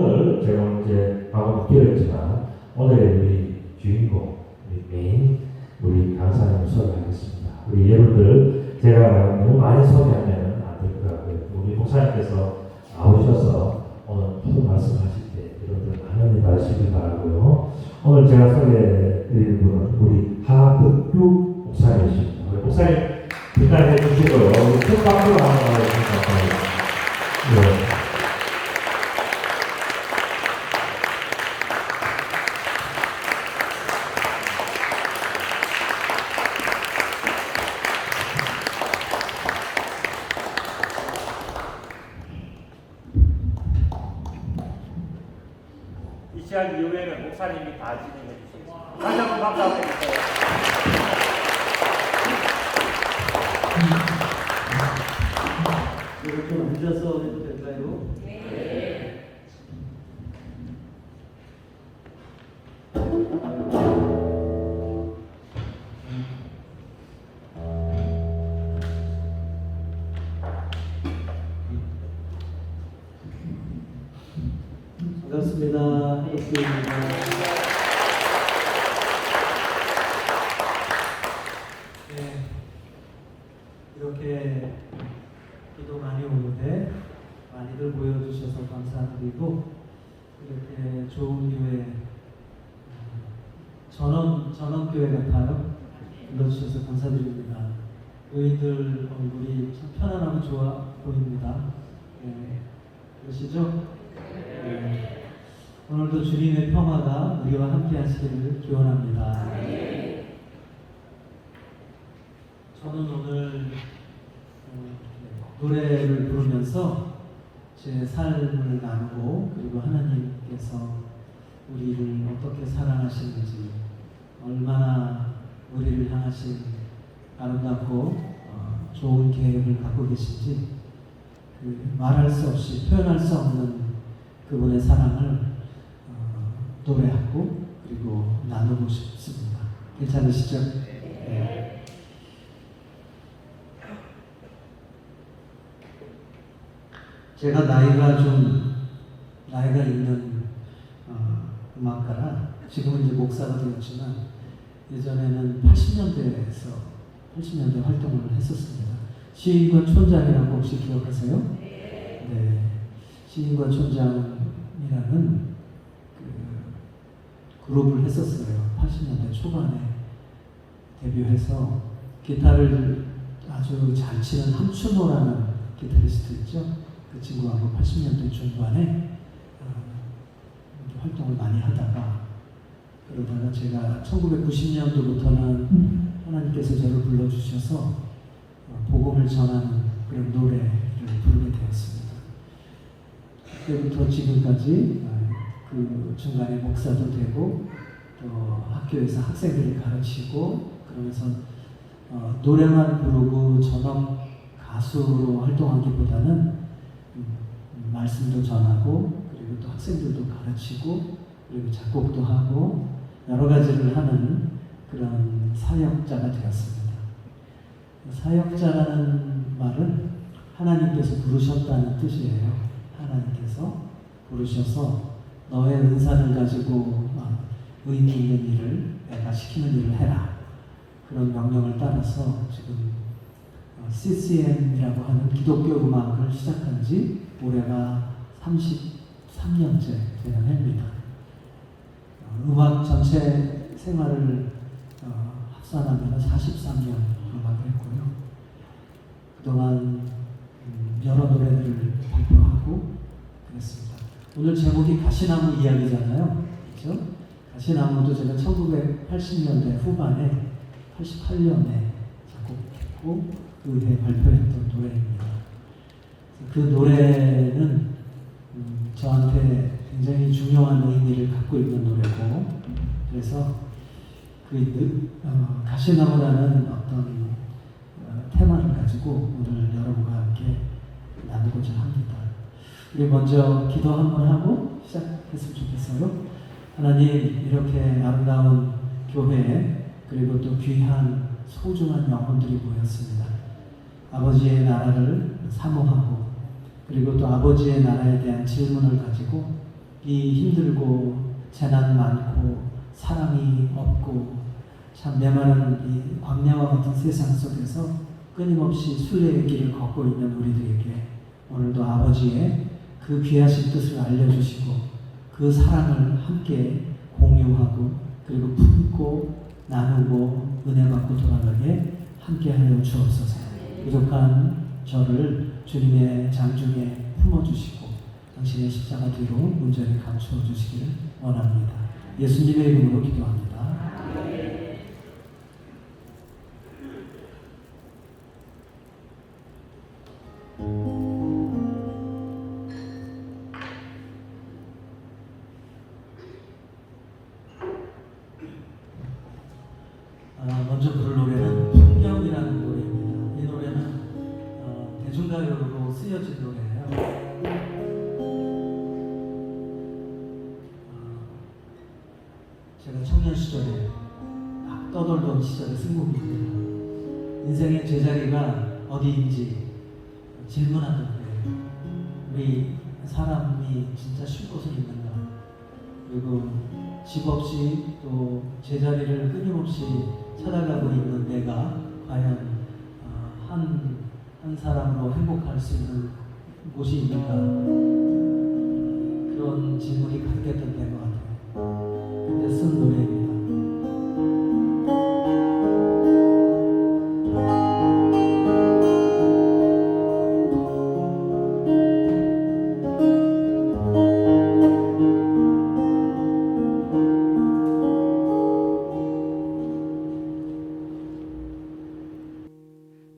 오늘 제가 이제 방금 바뀌었지만 오늘의 우리 주인공, 우리 메인, 우리 강사님을 소개하겠습니다. 우리 여러분들 제가 너무 많이 소개하면 안 될 것 같고요. 우리 목사님께서 나오셔서 오늘 푸른 말씀하실 때 여러분들 많은 일 받으시길 바라고요. 오늘 제가 소개해드리는 분은 우리 하덕규 목사님이십니다. 우리 목사님 인사해 주시고요. 우리 큰 박수로 하나 주시면 네. 이 시간 이후에는 목사님이 다 진행해 주시겠습니다. 다시 한번 박수 한번 해주세요. 이렇게 앉아서 해도 될까요? 네. 반갑습니다. 하덕규입니다. 네, 이렇게 기도 많이 오는데 많이들 모여주셔서 감사드리고 이렇게 좋은 교회 전원교회 같아요. 불러주셔서 감사드립니다. 교인들 얼굴이 참 편안하고 좋아 보입니다. 네, 그러시죠? 네. 오늘도 주님의 평화가 우리와 함께 하시기를 기원합니다. 저는 오늘 노래를 부르면서 제 삶을 나누고 그리고 하나님께서 우리를 어떻게 사랑하시는지 얼마나 우리를 향하신 아름답고 좋은 계획을 갖고 계신지 말할 수 없이 표현할 수 없는 그분의 사랑을 노래하고 그리고 나누고 싶습니다. 괜찮으시죠? 네. 제가 나이가 있는 음악가라 지금은 이제 목사가 되었지만 예전에는 80년대 활동을 했었습니다. 시인과 촌장이라고 혹시 기억하세요? 네. 시인과 촌장이라는 그룹을 했었어요. 80년대 초반에 데뷔해서 기타를 아주 잘 치는 함춘호라는 기타리스트 있죠. 그 친구하고 80년대 중반에 활동을 많이 하다가 그러다가 제가 1990년도부터는 하나님께서 저를 불러주셔서 복음을 전하는 그런 노래를 부르게 되었습니다. 그때부터 지금까지 그 중간에 목사도 되고 또 학교에서 학생들을 가르치고 그러면서 노래만 부르고 전업 가수로 활동하기보다는 말씀도 전하고 그리고 또 학생들도 가르치고 그리고 작곡도 하고 여러 가지를 하는 그런 사역자가 되었습니다. 사역자라는 말은 하나님께서 부르셨다는 뜻이에요. 하나님께서 부르셔서 너의 은사를 가지고 의미 있는 일을 내가 시키는 일을 해라. 그런 명령을 따라서 지금 CCM이라고 하는 기독교 음악을 시작한 지 올해가 33년째 되는 해입니다. 음악 전체 생활을 합산하면 43년 음악을 했고요. 그동안 여러 노래들을 발표하고 그랬습니다. 오늘 제목이 가시나무 이야기잖아요. 그렇죠? 가시나무도 제가 1980년대 후반에 88년에 작곡했고 그 해 발표했던 노래입니다. 그 노래는 저한테 굉장히 중요한 의미를 갖고 있는 노래고 그래서 가시나무라는 어떤 테마를 가지고 오늘 여러분과 함께 나누고자 합니다. 우리 먼저 기도 한번 하고 시작했으면 좋겠어요. 하나님, 이렇게 아름다운 교회에 그리고 또 귀한 소중한 영혼들이 모였습니다. 아버지의 나라를 사모하고 그리고 또 아버지의 나라에 대한 질문을 가지고 힘들고 재난 많고 사랑이 없고 참 메마른 이 광야와 같은 세상 속에서 끊임없이 순례의 길을 걷고 있는 우리들에게 오늘도 아버지의 그 귀하신 뜻을 알려주시고 그 사랑을 함께 공유하고 그리고 품고 나누고 은혜 받고 돌아가게 함께하여 주옵소서. 부족한 저를 주님의 장중에 품어주시고 당신의 십자가 뒤로 온전히 감추어 주시기를 원합니다. 예수님의 이름으로 기도합니다. 먼저 부를 노래는 풍경이라는 노래입니다. 이 노래는 대중가요로 쓰여진 노래예요. 제가 청년 시절에 막 떠돌던 시절에 쓴 곡입니다. 인생의 제자리가 어디인지 질문하던 거예요. 우리 사람이 진짜 쉴 곳은 있는가? 그리고 집 없이 또 제자리를 끊임없이 찾아가고 있는 내가 과연 한 사람으로 행복할 수 있는 곳이 있는가? 그런 질문이 가득했던 때인 것 같아요. 그때 쓴 노래입니다.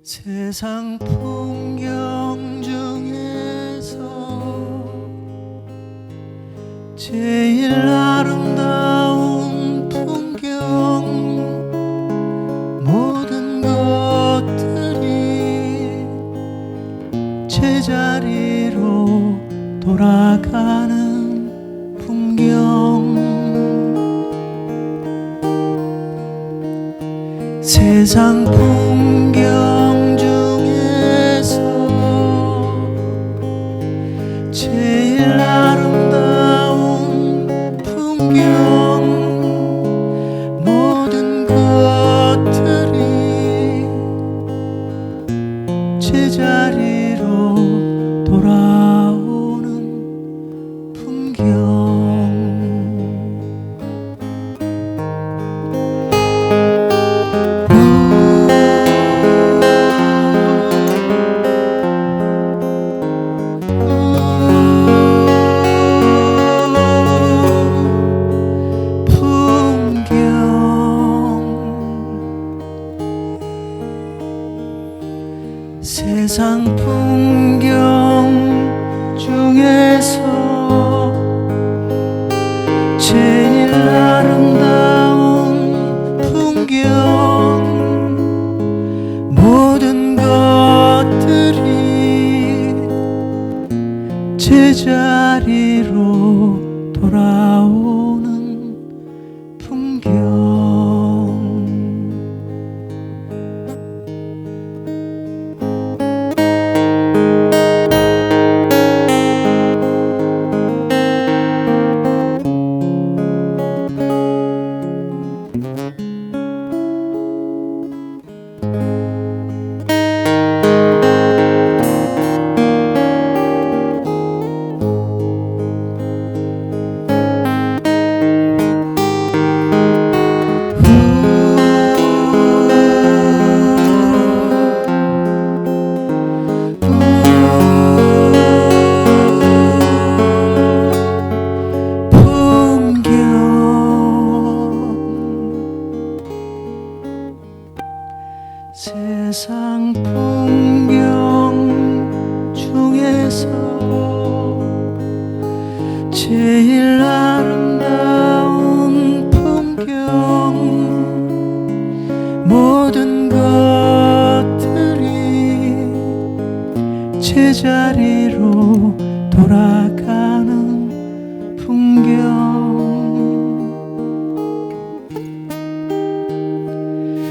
세상 풍경 중에서 제일 아름다운 풍경 모든 것들이 제자리로 돌아가는 풍경 세상 풍경 제일 아름다운 풍경 모든 것들이 제자리로 돌아오는 풍경 세상 풍경 중에서 제일 아름다운 풍경 모든 것들이 제자리로 돌아오는 풍경 세상 풍경 중에서 제일 아름다운 풍경 모든 것들이 제자리로 돌아가는 풍경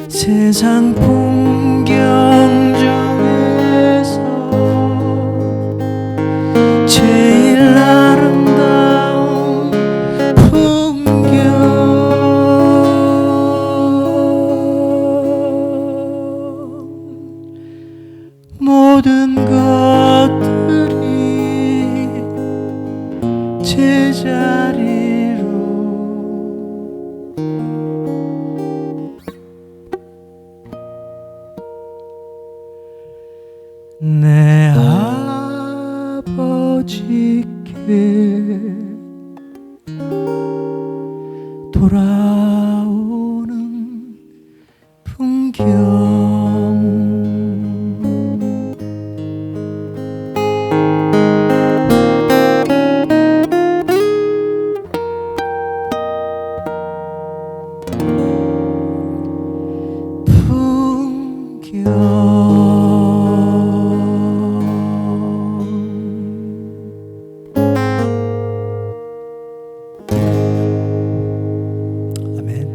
세상 풍경 중에서 제일 아름다운 제자리로 내 아버지께 돌아오는 풍경 아멘.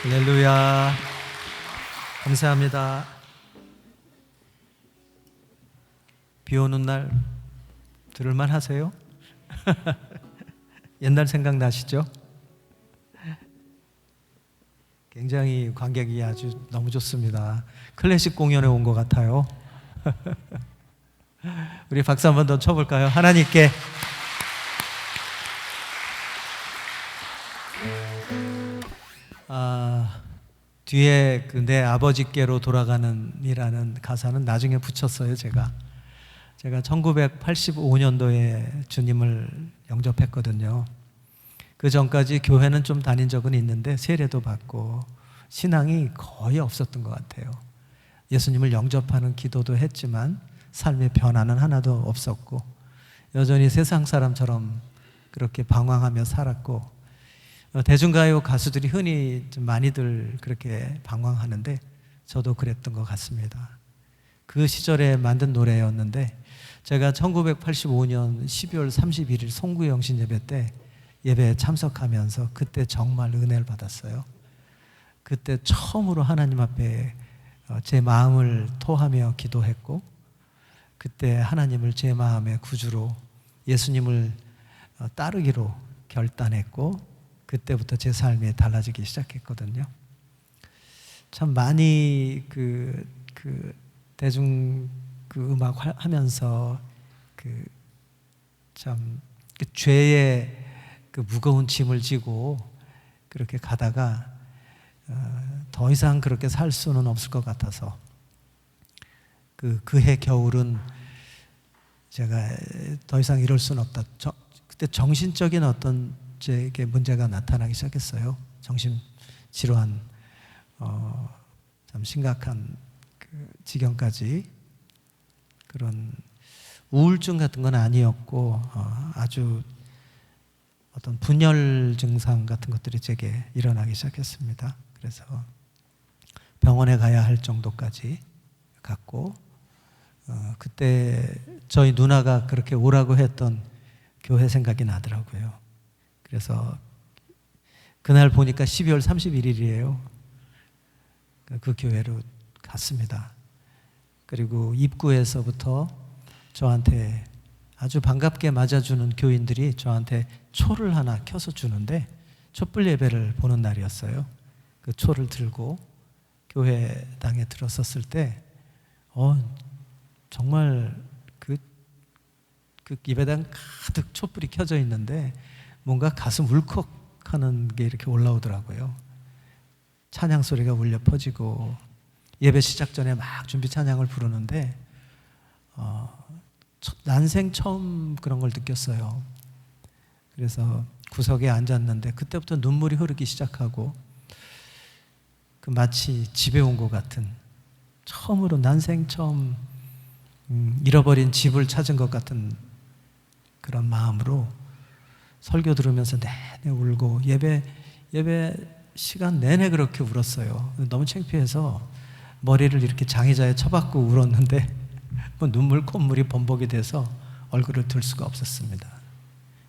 할렐루야. 감사합니다. 비 오는 날 들을만 하세요? 옛날 생각나시죠? 굉장히 관객이 아주 너무 좋습니다. 클래식 공연에 온 것 같아요. 우리 박수 한 번 더 쳐볼까요? 하나님께 뒤에 그 내 아버지께로 돌아가는 이라는 가사는 나중에 붙였어요. 제가 1985년도에 주님을 영접했거든요. 그 전까지 교회는 좀 다닌 적은 있는데 세례도 받고 신앙이 거의 없었던 것 같아요. 예수님을 영접하는 기도도 했지만 삶의 변화는 하나도 없었고 여전히 세상 사람처럼 그렇게 방황하며 살았고 대중가요 가수들이 흔히 좀 많이들 그렇게 방황하는데 저도 그랬던 것 같습니다. 그 시절에 만든 노래였는데 제가 1985년 12월 31일 송구영신 예배 때 예배에 참석하면서 그때 정말 은혜를 받았어요. 그때 처음으로 하나님 앞에 제 마음을 토하며 기도했고 그때 하나님을 제 마음의 구주로 예수님을 따르기로 결단했고 그때부터 제 삶이 달라지기 시작했거든요. 참 많이 그 대중 음악 하면서 참 죄의 그 무거운 짐을 지고 그렇게 가다가 더 이상 그렇게 살 수는 없을 것 같아서 그해 겨울은 제가 더 이상 이럴 수는 없다. 그때 정신적인 어떤 제게 문제가 나타나기 시작했어요. 정신 질환, 참 심각한 그 지경까지 그런 우울증 같은 건 아니었고 아주 어떤 분열 증상 같은 것들이 제게 일어나기 시작했습니다. 그래서 병원에 가야 할 정도까지 갔고 그때 저희 누나가 그렇게 오라고 했던 교회 생각이 나더라고요. 그래서 그날 보니까 12월 31일이에요. 그 교회로 갔습니다. 그리고 입구에서부터 저한테 아주 반갑게 맞아주는 교인들이 저한테 초를 하나 켜서 주는데 촛불 예배를 보는 날이었어요. 그 초를 들고 교회당에 들어섰을 때 정말 그 예배당 가득 촛불이 켜져 있는데 뭔가 가슴 울컥하는 게 이렇게 올라오더라고요. 찬양 소리가 울려 퍼지고 예배 시작 전에 막 준비 찬양을 부르는데 난생 처음 그런 걸 느꼈어요. 그래서 구석에 앉았는데 그때부터 눈물이 흐르기 시작하고 마치 집에 온 것 같은 처음으로 난생 처음 잃어버린 집을 찾은 것 같은 그런 마음으로 설교 들으면서 내내 울고 예배 시간 내내 그렇게 울었어요. 너무 창피해서 머리를 이렇게 장의자에 쳐박고 울었는데 눈물 콧물이 범벅이 돼서 얼굴을 들 수가 없었습니다.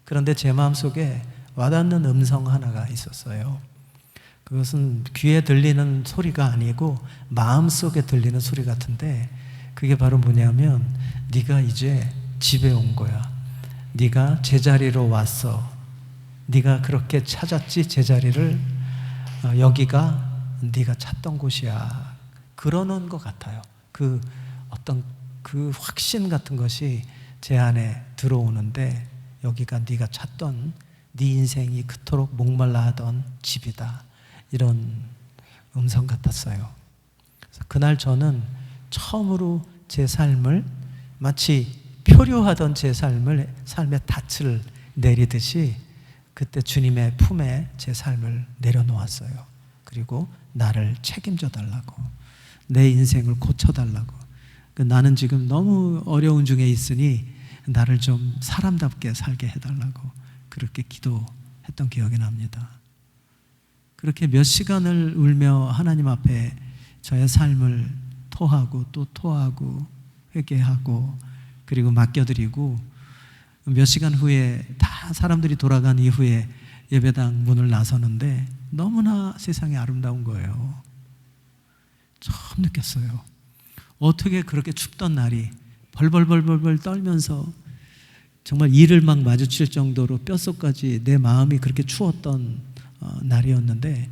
그런데 제 마음속에 와닿는 음성 하나가 있었어요. 그것은 귀에 들리는 소리가 아니고 마음속에 들리는 소리 같은데 그게 바로 뭐냐면 네가 이제 집에 온 거야. 네가 제자리로 왔어. 네가 그렇게 찾았지 제자리를. 여기가 네가 찾던 곳이야. 그러는 것 같아요. 그 어떤 그 확신 같은 것이 제 안에 들어오는데 여기가 네가 찾던 네 인생이 그토록 목말라 하던 집이다. 이런 음성 같았어요. 그래서 그날 저는 처음으로 제 삶을 마치 표류하던 제 삶의 닻을 내리듯이 그때 주님의 품에 제 삶을 내려놓았어요. 그리고 나를 책임져 달라고, 내 인생을 고쳐달라고. 나는 지금 너무 어려운 중에 있으니 나를 좀 사람답게 살게 해달라고 그렇게 기도했던 기억이 납니다. 그렇게 몇 시간을 울며 하나님 앞에 저의 삶을 토하고 또 토하고 회개하고 그리고 맡겨드리고 몇 시간 후에 다 사람들이 돌아간 이후에 예배당 문을 나서는데 너무나 세상이 아름다운 거예요. 처음 느꼈어요. 어떻게 그렇게 춥던 날이 벌벌벌벌 떨면서 정말 이를 막 마주칠 정도로 뼛속까지 내 마음이 그렇게 추웠던 날이었는데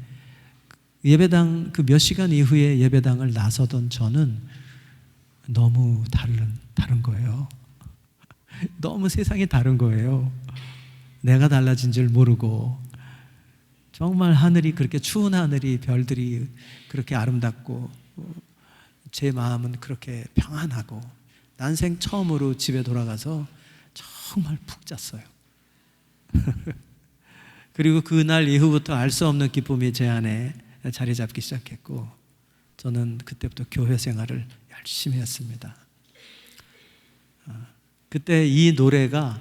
예배당 그 몇 시간 이후에 예배당을 나서던 저는 너무 다른 거예요. 너무 세상이 다른 거예요. 내가 달라진 줄 모르고 정말 하늘이 그렇게 추운 하늘이 별들이 그렇게 아름답고 제 마음은 그렇게 평안하고 난생 처음으로 집에 돌아가서 정말 푹 잤어요. 그리고 그날 이후부터 알 수 없는 기쁨이 제 안에 자리 잡기 시작했고 저는 그때부터 교회 생활을 열심히 했습니다. 그때 이 노래가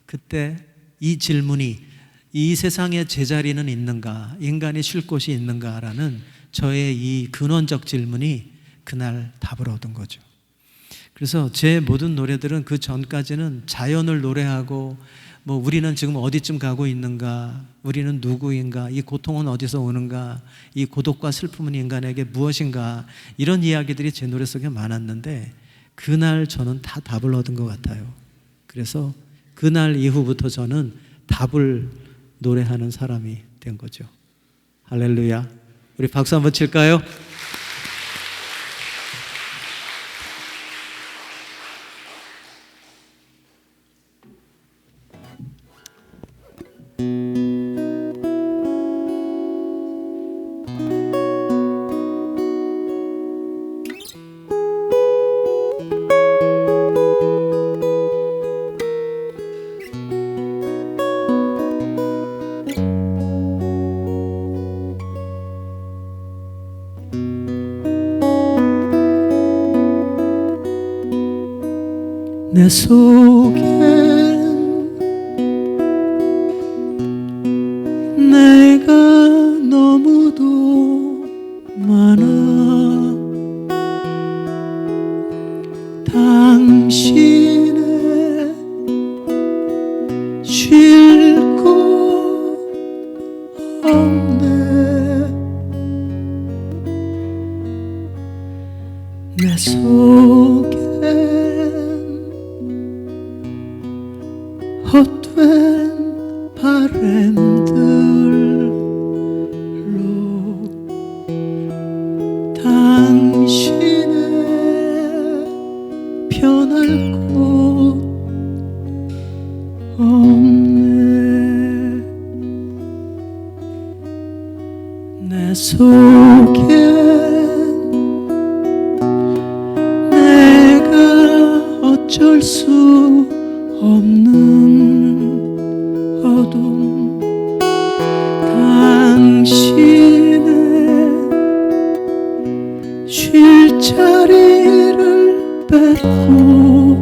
그때 이 질문이 이 세상에 제자리는 있는가, 인간이 쉴 곳이 있는가라는 저의 이 근원적 질문이 그날 답을 얻은 거죠. 그래서 제 모든 노래들은 그 전까지는 자연을 노래하고 뭐 우리는 지금 어디쯤 가고 있는가, 우리는 누구인가, 이 고통은 어디서 오는가, 이 고독과 슬픔은 인간에게 무엇인가, 이런 이야기들이 제 노래 속에 많았는데 그날 저는 다 답을 얻은 것 같아요. 그래서 그날 이후부터 저는 답을 노래하는 사람이 된 거죠. 할렐루야. 우리 박수 한번 칠까요? 내 속엔 내가 너무도 많아. 당신의 쉴 곳 없네. 내 속엔 헛된 바램들로 당신의 편할 곳 없네. 내 속엔 내가 어쩔 수 없는 어둠, 당신의 쉴 자리를 뺏고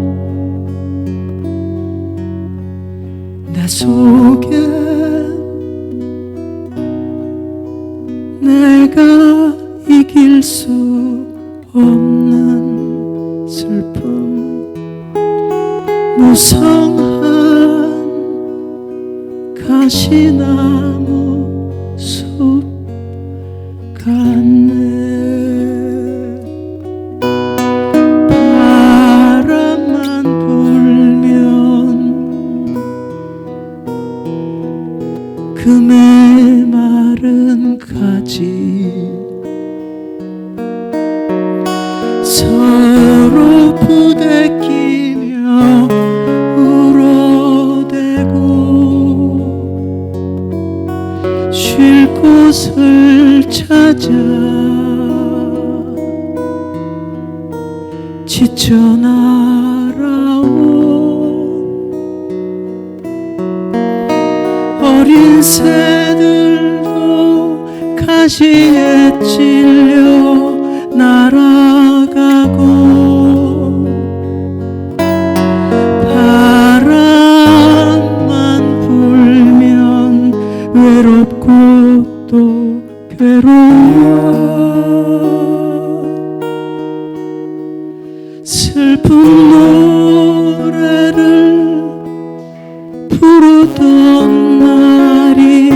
내 속엔 내가 이길 수 없는 슬픔, 무성한 가시나무 숲 같네. 바람만 불면 그 메마른 가지 서로 부대끼며 곳을 찾아 지쳐 날아온 어린 새들도 가시에 찔려 날아가고 바람만 불면 외롭고 또 괴로워 슬픈 노래를 부르던 날이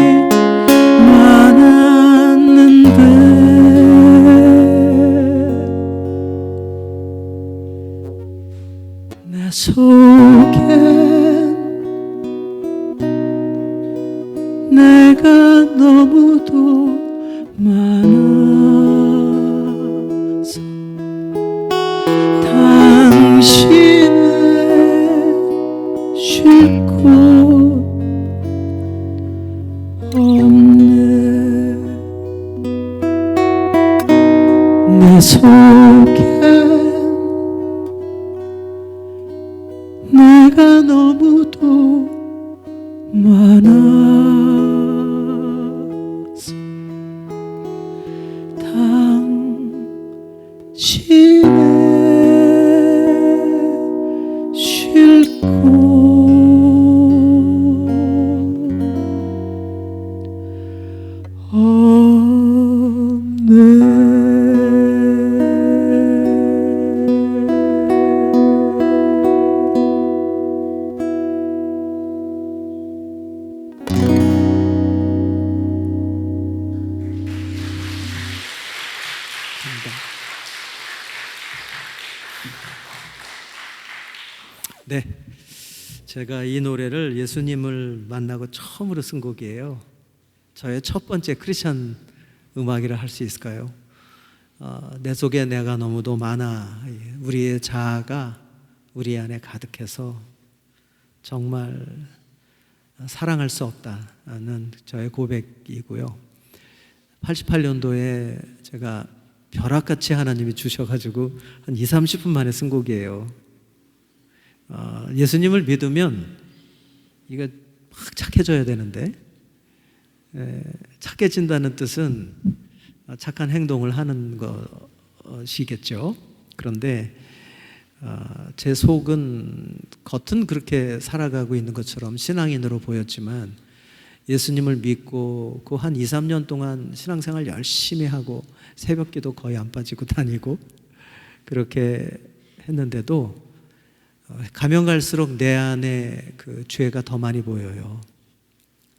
많았는데 내 속엔 내가 너무도 많아서 당신의 쉴 곳 없네 내 속엔 내가 너무도 많아서 당신의 쉴 곳 네, 제가 이 노래를 예수님을 만나고 처음으로 쓴 곡이에요. 저의 첫 번째 크리스천 음악이라 할 수 있을까요? 내 속에 내가 너무도 많아. 우리의 자아가 우리 안에 가득해서 정말 사랑할 수 없다는 저의 고백이고요. 88년도에 제가 벼락같이 하나님이 주셔가지고 한 20-30분 만에 쓴 곡이에요. 예수님을 믿으면 이거 막 착해져야 되는데 착해진다는 뜻은 착한 행동을 하는 것이겠죠. 그런데 제 속은 겉은 그렇게 살아가고 있는 것처럼 신앙인으로 보였지만 예수님을 믿고 그 한 2-3년 동안 신앙생활 열심히 하고 새벽기도 거의 안 빠지고 다니고 그렇게 했는데도 가면 갈수록 내 안에 그 죄가 더 많이 보여요.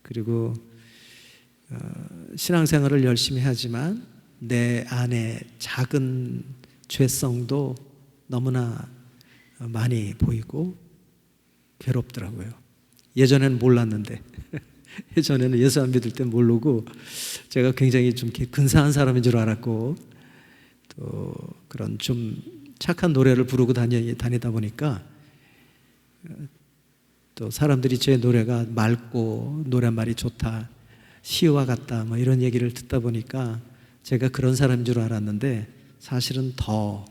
그리고 신앙생활을 열심히 하지만 내 안에 작은 죄성도 너무나 많이 보이고 괴롭더라고요. 예전에는 몰랐는데 예전에는 예수 안 믿을 때 모르고 제가 굉장히 좀 근사한 사람인 줄 알았고 또 그런 좀 착한 노래를 부르고 다니다 보니까 또 사람들이 제 노래가 맑고 노랫말이 좋다, 시와 같다 뭐 이런 얘기를 듣다 보니까 제가 그런 사람인 줄 알았는데 사실은 더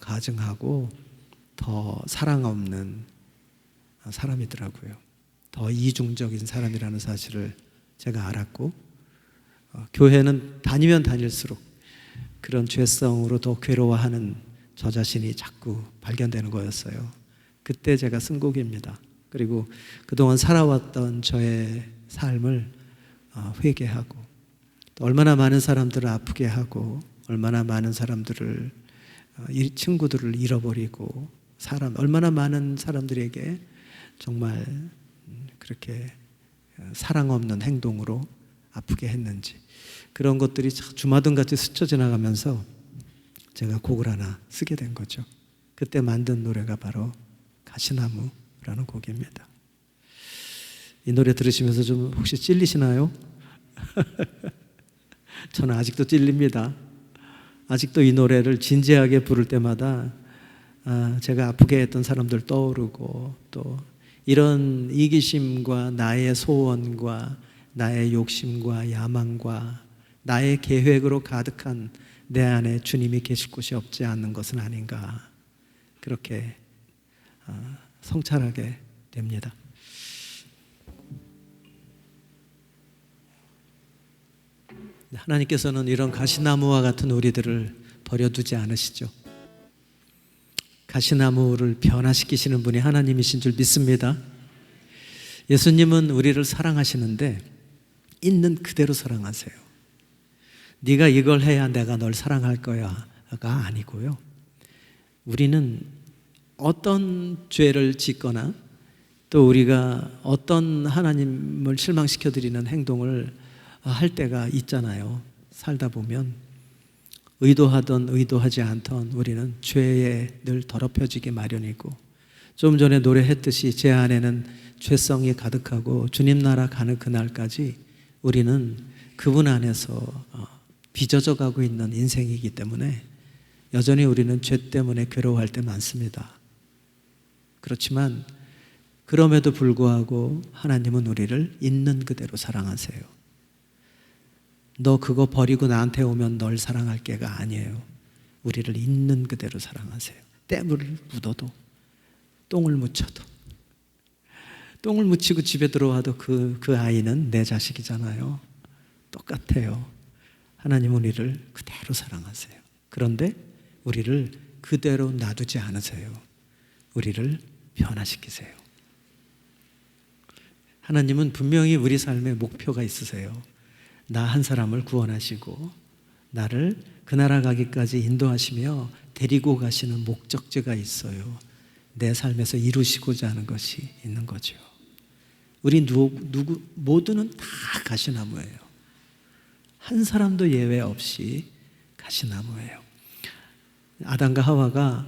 가증하고 더 사랑 없는 사람이더라고요. 더 이중적인 사람이라는 사실을 제가 알았고 교회는 다니면 다닐수록 그런 죄성으로 더 괴로워하는 저 자신이 자꾸 발견되는 거였어요. 그때 제가 쓴 곡입니다. 그리고 그동안 살아왔던 저의 삶을 회개하고 또 얼마나 많은 사람들을 아프게 하고 얼마나 많은 사람들을 친구들을 잃어버리고 얼마나 많은 사람들에게 정말 그렇게 사랑 없는 행동으로 아프게 했는지 그런 것들이 주마등같이 스쳐 지나가면서 제가 곡을 하나 쓰게 된 거죠. 그때 만든 노래가 바로 가시나무라는 곡입니다. 이 노래 들으시면서 좀 혹시 찔리시나요? 저는 아직도 찔립니다. 아직도 이 노래를 진지하게 부를 때마다 제가 아프게 했던 사람들 떠오르고 또 이런 이기심과 나의 소원과 나의 욕심과 야망과 나의 계획으로 가득한 내 안에 주님이 계실 곳이 없지 않는 것은 아닌가, 그렇게 성찰하게 됩니다. 하나님께서는 이런 가시나무와 같은 우리들을 버려두지 않으시죠. 가시나무를 변화시키시는 분이 하나님이신 줄 믿습니다. 예수님은 우리를 사랑하시는데 있는 그대로 사랑하세요. 네가 이걸 해야 내가 널 사랑할 거야가 아니고요. 우리는 어떤 죄를 짓거나 또 우리가 어떤 하나님을 실망시켜드리는 행동을 할 때가 있잖아요. 살다 보면 의도하던 의도하지 않던 우리는 죄에 늘 더럽혀지기 마련이고, 좀 전에 노래했듯이 제 안에는 죄성이 가득하고 주님 나라 가는 그날까지 우리는 그분 안에서 빚어져 가고 있는 인생이기 때문에 여전히 우리는 죄 때문에 괴로워할 때 많습니다. 그렇지만 그럼에도 불구하고 하나님은 우리를 있는 그대로 사랑하세요. 너 그거 버리고 나한테 오면 널 사랑할 게가 아니에요. 우리를 있는 그대로 사랑하세요. 땜을 묻어도, 똥을 묻혀도, 똥을 묻히고 집에 들어와도 그 아이는 내 자식이잖아요. 똑같아요. 하나님은 우리를 그대로 사랑하세요. 그런데 우리를 그대로 놔두지 않으세요. 우리를 변화시키세요. 하나님은 분명히 우리 삶에 목표가 있으세요. 나 한 사람을 구원하시고 나를 그 나라 가기까지 인도하시며 데리고 가시는 목적지가 있어요. 내 삶에서 이루시고자 하는 것이 있는 거죠. 우리 모두는 다 가시나무예요. 한 사람도 예외 없이 가시나무예요. 아담과 하와가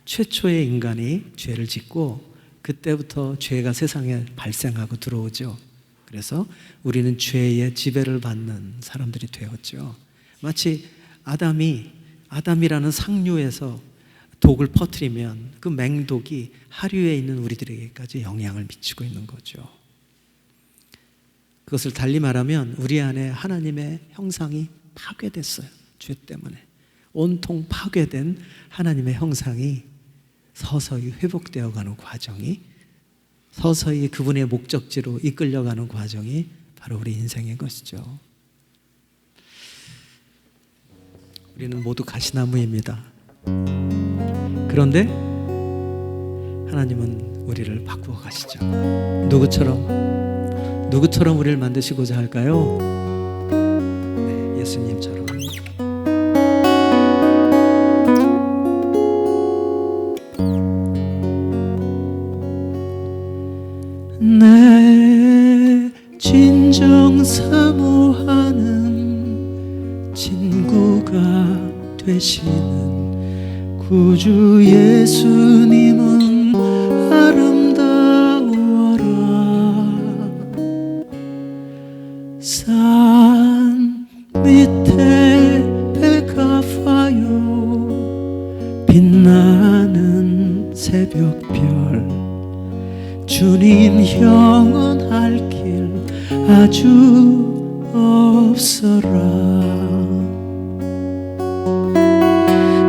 최초의 인간이 죄를 짓고 그때부터 죄가 세상에 발생하고 들어오죠. 그래서 우리는 죄의 지배를 받는 사람들이 되었죠. 마치 아담이라는 상류에서 독을 퍼뜨리면 그 맹독이 하류에 있는 우리들에게까지 영향을 미치고 있는 거죠. 그것을 달리 말하면 우리 안에 하나님의 형상이 파괴됐어요. 죄 때문에. 온통 파괴된 하나님의 형상이 서서히 회복되어 가는 과정이, 서서히 그분의 목적지로 이끌려가는 과정이 바로 우리 인생인 것이죠. 우리는 모두 가시나무입니다. 그런데 하나님은 우리를 바꾸어 가시죠. 누구처럼 우리를 만드시고자 할까요? 네, 예수님처럼. 내 진정 사모하는 친구가 되시는 구주 예수님은 아름다워라. 산 밑에 해가 파여 빛나는 새벽별, 주님 영원할 길 아주 없어라.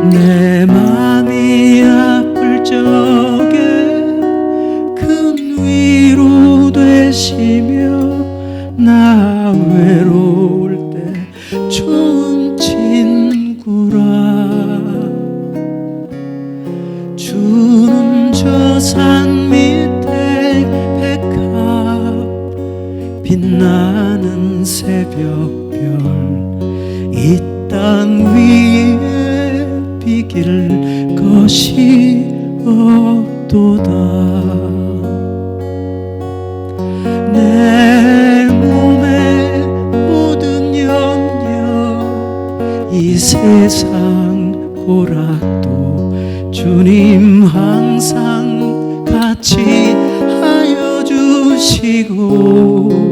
내 맘이 아플 적에 큰 위로 되시며 나 외로울 때 좋은 친구라. 주는 저 산 밑에 백합 빛나는 새벽별, 이 땅 위에 비길 것이 없도다. 내 몸의 모든 염려, 이 세상 고락도 주님 항상 같이 하여 주시고,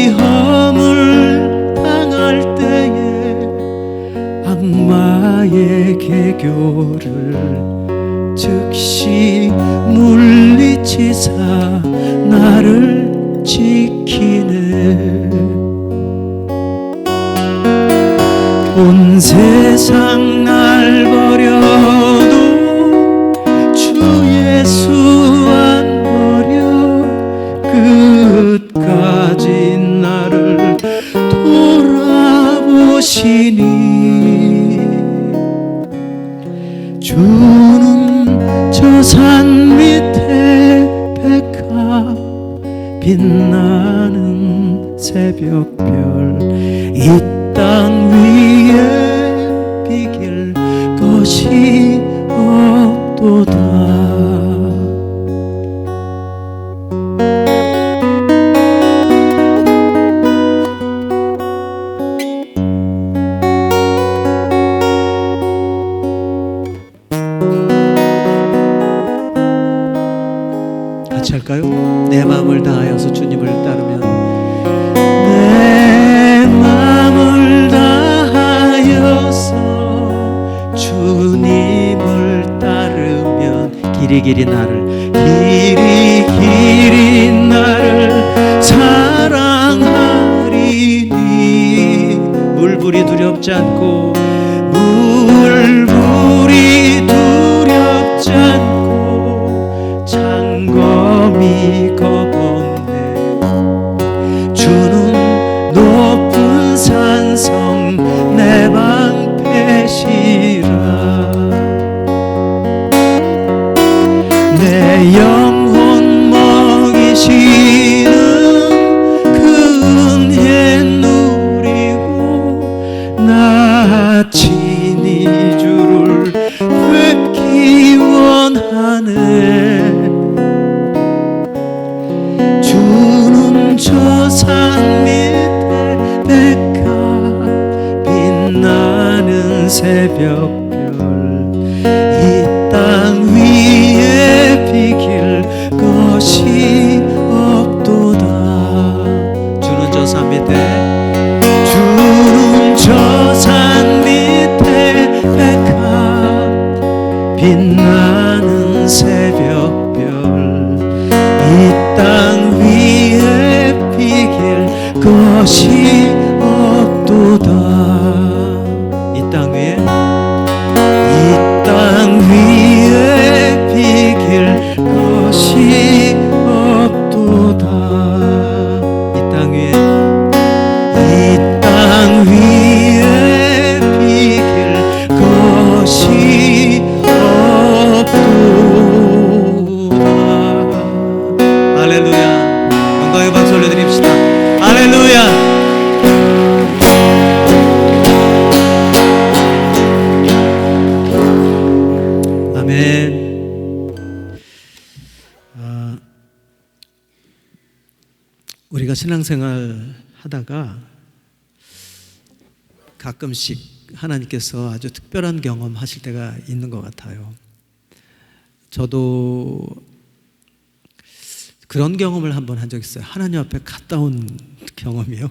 시험을 당할 때에 악마의 개교를 즉시 물리치사 나를 지키네. 온 세상 날 버려도 주 예수 안 버려 끝까지 나를 돌아보시니. 주는 저 산 밑에 백합 빛나는 새벽별 이 땅 위에 비길 것이 없도다. 같이 할까요? 내 마음을 다하여서 주님을 따르면, 내 마음을 다하여서 주님을 따르면 길이 나를 사랑하리니. 물불이 두렵지 않고 장검이 겁없네. 주는 높은 산성 내 방패시라. 내 영혼 먹이시는 그 은혜 누리고 나 친히 주를 뵙기 원하네. 주는 저 산 밑에 백합 빛나는 새벽별 이 땅 위에 비길 것이 없도다. 주는 저 산 밑에 백합 빛나는 새벽별 이 땅 위에 비길 것이 없도다. 이 땅 위에 비길 것이 없도다. 이 땅 위에 비길 것이 없도다. 할렐루야. 영광의 박수 올려드립시다. 할렐루야. 아멘. 우리가 신앙생활 하다가 가끔씩 하나님께서 아주 특별한 경험 하실 때가 있는 것 같아요. 저도 그런 경험을 한번 한 적 있어요. 하나님 앞에 갔다 온 경험이요.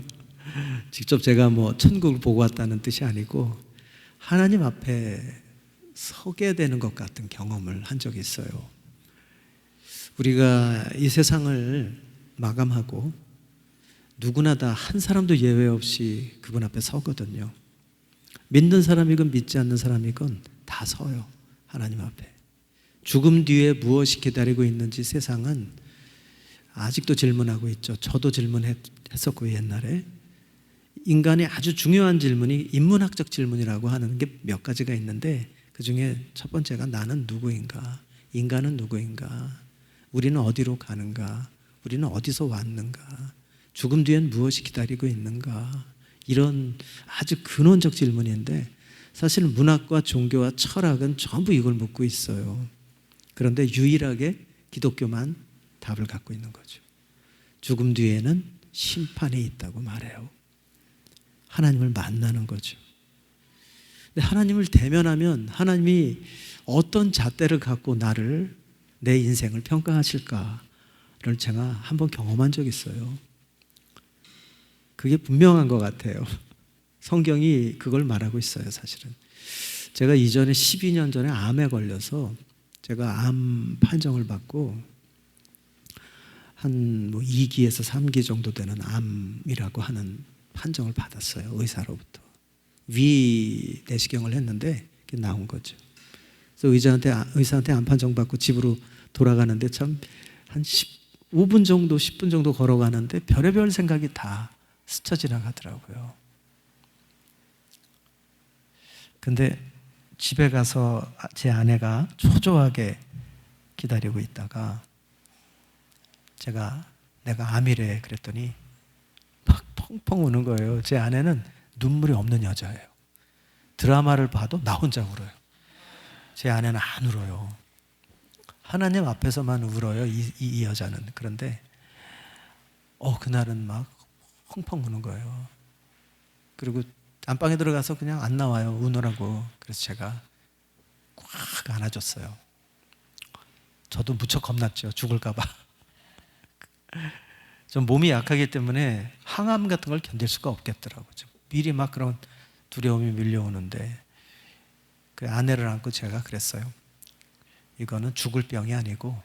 직접 제가 뭐 천국을 보고 왔다는 뜻이 아니고 하나님 앞에 서게 되는 것 같은 경험을 한 적이 있어요. 우리가 이 세상을 마감하고 누구나 다 한 사람도 예외 없이 그분 앞에 서거든요. 믿는 사람이건 믿지 않는 사람이건 다 서요. 하나님 앞에. 죽음 뒤에 무엇이 기다리고 있는지 세상은 아직도 질문하고 있죠. 저도 질문했었고 옛날에. 인간의 아주 중요한 질문이 인문학적 질문이라고 하는 게 몇 가지가 있는데 그 중에 첫 번째가 나는 누구인가? 인간은 누구인가? 우리는 어디로 가는가? 우리는 어디서 왔는가? 죽음 뒤엔 무엇이 기다리고 있는가? 이런 아주 근원적 질문인데 사실 문학과 종교와 철학은 전부 이걸 묻고 있어요. 그런데 유일하게 기독교만 답을 갖고 있는 거죠. 죽음 뒤에는 심판이 있다고 말해요. 하나님을 만나는 거죠. 근데 하나님을 대면하면 하나님이 어떤 잣대를 갖고 내 인생을 평가하실까를 제가 한번 경험한 적이 있어요. 그게 분명한 것 같아요. 성경이 그걸 말하고 있어요, 사실은. 제가 이전에 12년 전에 암에 걸려서 제가 암 판정을 받고 한 뭐 2기에서 3기 정도 되는 암이라고 하는 판정을 받았어요. 의사로부터. 위 내시경을 했는데 그게 나온 거죠. 그래서 의사한테 암 판정 받고 집으로 돌아가는데 참 한 5분 정도, 10분 정도 걸어가는데 별의별 생각이 다 스쳐 지나가더라고요. 근데 집에 가서 제 아내가 초조하게 기다리고 있다가 내가 암이래 그랬더니 막 펑펑 우는 거예요. 제 아내는 눈물이 없는 여자예요. 드라마를 봐도 나 혼자 울어요. 제 아내는 안 울어요. 하나님 앞에서만 울어요. 이 여자는. 그런데 그날은 막 펑펑 우는 거예요. 그리고 안방에 들어가서 그냥 안 나와요. 우느라고. 그래서 제가 꽉 안아줬어요. 저도 무척 겁났죠. 죽을까 봐. 좀 몸이 약하기 때문에 항암 같은 걸 견딜 수가 없겠더라고요. 미리 막 그런 두려움이 밀려오는데 그 아내를 안고 제가 그랬어요. 이거는 죽을 병이 아니고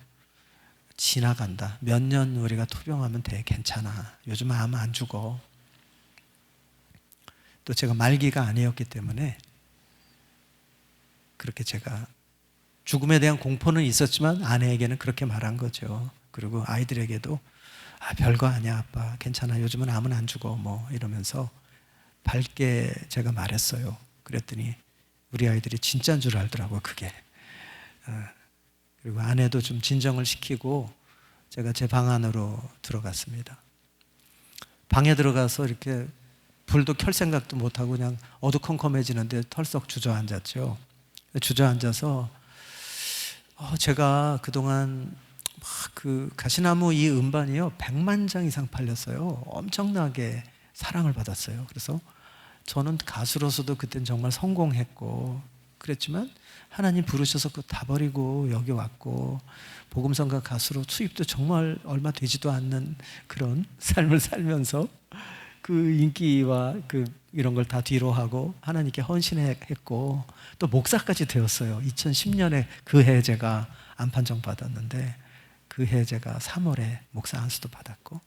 지나간다. 몇 년 우리가 투병하면 돼. 괜찮아. 요즘 암 안 죽어. 또 제가 말기가 아니었기 때문에 그렇게 제가 죽음에 대한 공포는 있었지만 아내에게는 그렇게 말한 거죠. 그리고 아이들에게도 별거 아니야 아빠 괜찮아 요즘은 암은 안 죽어 뭐 이러면서 밝게 제가 말했어요. 그랬더니 우리 아이들이 진짜인 줄 알더라고요. 그게. 그리고 아내도 좀 진정을 시키고 제가 제 방 안으로 들어갔습니다. 방에 들어가서 이렇게 불도 켤 생각도 못하고 그냥 어두컴컴해지는데 털썩 주저앉았죠. 주저앉아서 제가 그동안 그 가시나무 이 음반이요 100만 장 이상 팔렸어요. 엄청나게 사랑을 받았어요. 그래서 저는 가수로서도 그땐 정말 성공했고 그랬지만 하나님 부르셔서 그거 다 버리고 여기 왔고 복음성가 가수로 수입도 정말 얼마 되지도 않는 그런 삶을 살면서 그 인기와 이런 걸 다 뒤로 하고 하나님께 헌신했고 또 목사까지 되었어요. 2010년에 그 해 제가 암 판정 받았는데 그 해 제가 3월에 목사 안수도 받았고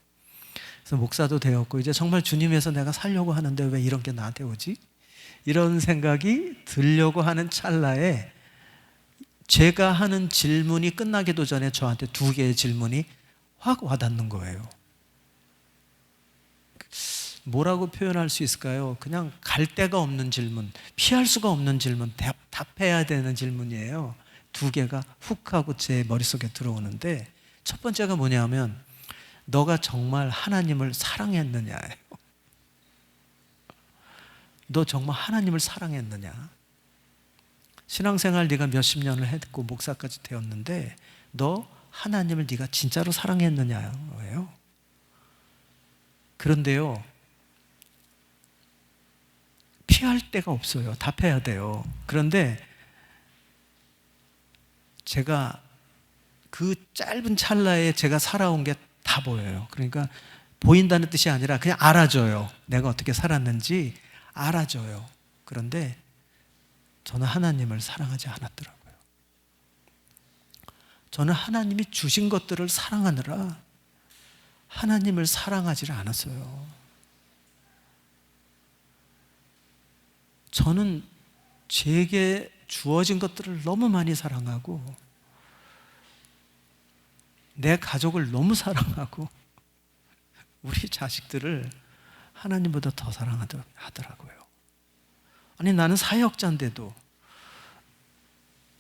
그래서 목사도 되었고 이제 정말 주님에서 내가 살려고 하는데 왜 이런 게 나한테 오지? 이런 생각이 들려고 하는 찰나에 제가 하는 질문이 끝나기도 전에 저한테 2개의 질문이 확 와닿는 거예요. 뭐라고 표현할 수 있을까요? 그냥 갈 데가 없는 질문, 피할 수가 없는 질문, 답해야 되는 질문이에요. 2개가 훅 하고 제 머릿속에 들어오는데 첫 번째가 뭐냐면 너가 정말 하나님을 사랑했느냐예요. 너 정말 하나님을 사랑했느냐? 신앙생활 네가 몇십 년을 했고 목사까지 되었는데 너 하나님을 네가 진짜로 사랑했느냐예요. 그런데요. 피할 데가 없어요. 답해야 돼요. 그런데 제가 그 짧은 찰나에 제가 살아온 게 다 보여요. 그러니까 보인다는 뜻이 아니라 그냥 알아줘요. 내가 어떻게 살았는지 알아줘요. 그런데 저는 하나님을 사랑하지 않았더라고요. 저는 하나님이 주신 것들을 사랑하느라 하나님을 사랑하지를 않았어요. 저는 제게 주어진 것들을 너무 많이 사랑하고 내 가족을 너무 사랑하고 우리 자식들을 하나님보다 더 사랑하더라고요. 아니 나는 사역자인데도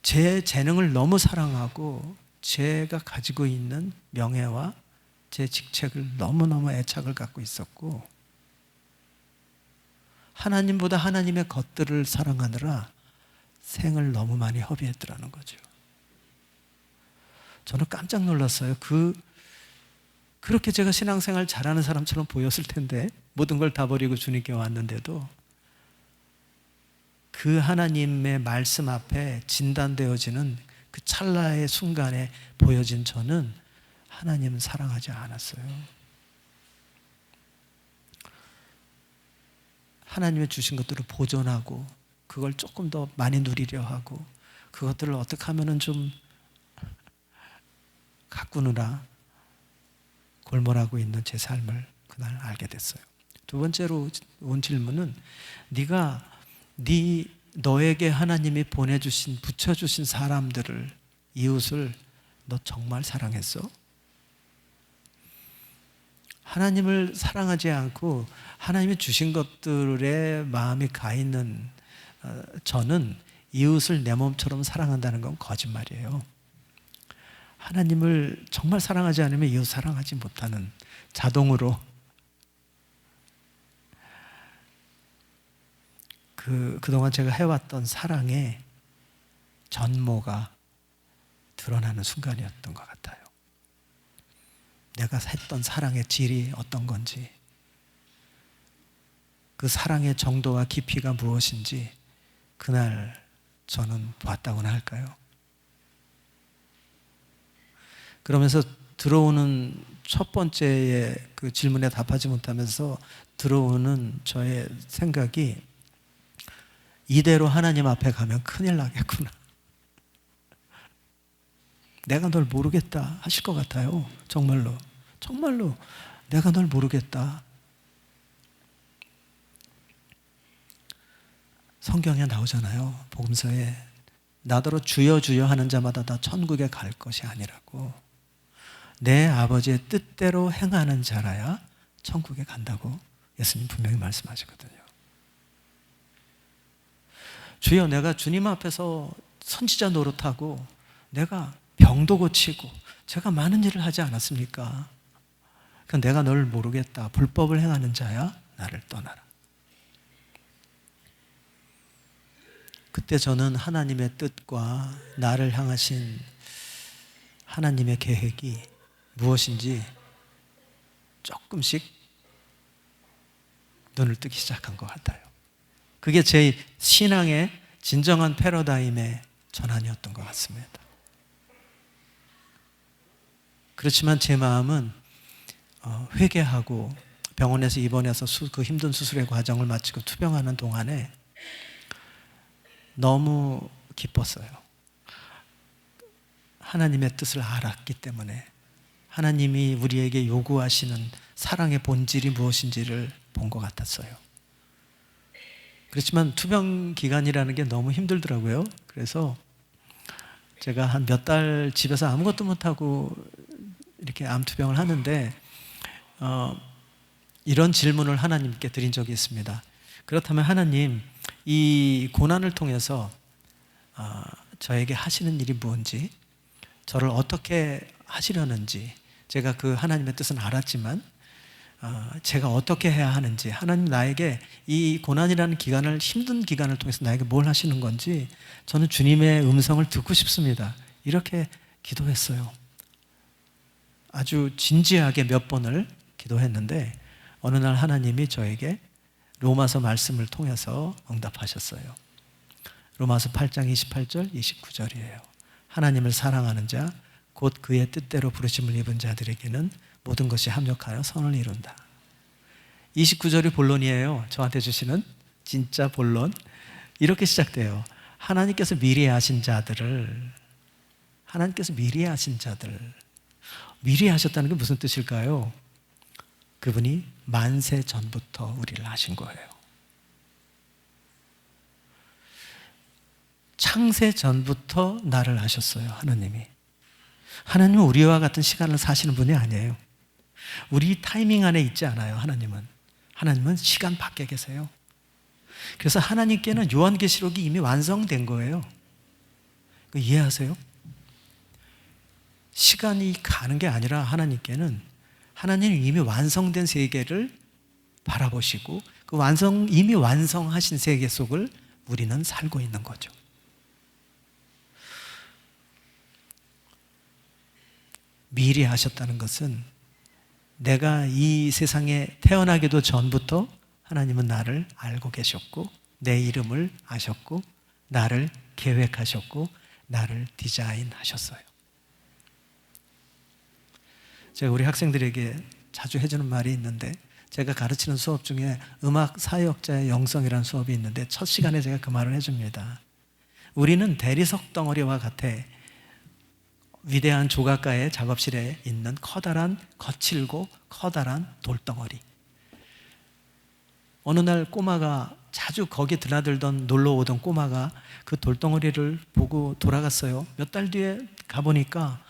제 재능을 너무 사랑하고 제가 가지고 있는 명예와 제 직책을 너무너무 애착을 갖고 있었고 하나님보다 하나님의 것들을 사랑하느라 생을 너무 많이 허비했더라는 거죠. 저는 깜짝 놀랐어요. 그렇게 제가 신앙생활 잘하는 사람처럼 보였을 텐데 모든 걸 다 버리고 주님께 왔는데도 그 하나님의 말씀 앞에 진단되어지는 그 찰나의 순간에 보여진 저는 하나님은 사랑하지 않았어요. 하나님의 주신 것들을 보존하고 그걸 조금 더 많이 누리려 하고 그것들을 어떻게 하면은 좀 가꾸느라 골몰하고 있는 제 삶을 그날 알게 됐어요. 두 번째로 온 질문은 네가 너에게 하나님이 보내주신 붙여주신 사람들을 이웃을 너 정말 사랑했어? 하나님을 사랑하지 않고 하나님이 주신 것들에 마음이 가 있는 저는 이웃을 내 몸처럼 사랑한다는 건 거짓말이에요. 하나님을 정말 사랑하지 않으면 이웃 사랑하지 못하는 자동으로 그동안 제가 해왔던 사랑의 전모가 드러나는 순간이었던 것 같아요. 내가 했던 사랑의 질이 어떤 건지, 그 사랑의 정도와 깊이가 무엇인지 그날 저는 봤다고나 할까요? 그러면서 들어오는 첫 번째의 그 질문에 답하지 못하면서 들어오는 저의 생각이 이대로 하나님 앞에 가면 큰일 나겠구나. 내가 널 모르겠다 하실 것 같아요. 정말로. 정말로 내가 널 모르겠다. 성경에 나오잖아요. 복음서에 나더러 주여 주여 하는 자마다 다 천국에 갈 것이 아니라고. 내 아버지의 뜻대로 행하는 자라야 천국에 간다고 예수님 분명히 말씀하시거든요. 주여 내가 주님 앞에서 선지자 노릇하고 내가 병도 고치고 제가 많은 일을 하지 않았습니까? 그럼 내가 널 모르겠다. 불법을 행하는 자야 나를 떠나라. 그때 저는 하나님의 뜻과 나를 향하신 하나님의 계획이 무엇인지 조금씩 눈을 뜨기 시작한 것 같아요. 그게 제 신앙의 진정한 패러다임의 전환이었던 것 같습니다. 그렇지만 제 마음은 회개하고 병원에서 입원해서 그 힘든 수술의 과정을 마치고 투병하는 동안에 너무 기뻤어요. 하나님의 뜻을 알았기 때문에 하나님이 우리에게 요구하시는 사랑의 본질이 무엇인지를 본 것 같았어요. 그렇지만 투병 기간이라는 게 너무 힘들더라고요. 그래서 제가 한 몇 달 집에서 아무것도 못하고 이렇게 암투병을 하는데 이런 질문을 하나님께 드린 적이 있습니다. 그렇다면 하나님, 이 고난을 통해서 저에게 하시는 일이 뭔지, 저를 어떻게 하시려는지, 제가 그 하나님의 뜻은 알았지만 제가 어떻게 해야 하는지, 하나님 나에게 이 고난이라는 기간을, 힘든 기간을 통해서 나에게 뭘 하시는 건지 저는 주님의 음성을 듣고 싶습니다. 이렇게 기도했어요. 아주 진지하게 몇 번을 기도했는데 어느 날 하나님이 저에게 로마서 말씀을 통해서 응답하셨어요. 로마서 8장 28절 29절이에요. 하나님을 사랑하는 자 곧 그의 뜻대로 부르심을 입은 자들에게는 모든 것이 합력하여 선을 이룬다. 29절이 본론이에요. 저한테 주시는 진짜 본론. 이렇게 시작돼요. 하나님께서 미리 아신 자들을, 하나님께서 미리 아신 자들, 미리 하셨다는 게 무슨 뜻일까요? 그분이 만세 전부터 우리를 아신 거예요. 창세 전부터 나를 아셨어요. 하나님이. 하나님은 우리와 같은 시간을 사시는 분이 아니에요. 우리 타이밍 안에 있지 않아요. 하나님은 시간 밖에 계세요. 그래서 하나님께는 요한계시록이 이미 완성된 거예요. 이해하세요? 시간이 가는 게 아니라 하나님께는, 하나님은 이미 완성된 세계를 바라보시고 그 이미 완성하신 세계 속을 우리는 살고 있는 거죠. 미리 하셨다는 것은 내가 이 세상에 태어나기도 전부터 하나님은 나를 알고 계셨고 내 이름을 아셨고 나를 계획하셨고 나를 디자인하셨어요. 제가 우리 학생들에게 자주 해주는 말이 있는데, 제가 가르치는 수업 중에 음악 사역자의 영성이라는 수업이 있는데 첫 시간에 제가 그 말을 해줍니다. 우리는 대리석 덩어리와 같아. 위대한 조각가의 작업실에 있는 커다란 거칠고 커다란 돌덩어리. 어느 날 꼬마가 자주 거기 드나들던 놀러 오던 꼬마가 그 돌덩어리를 보고 돌아갔어요. 몇 달 뒤에 가보니까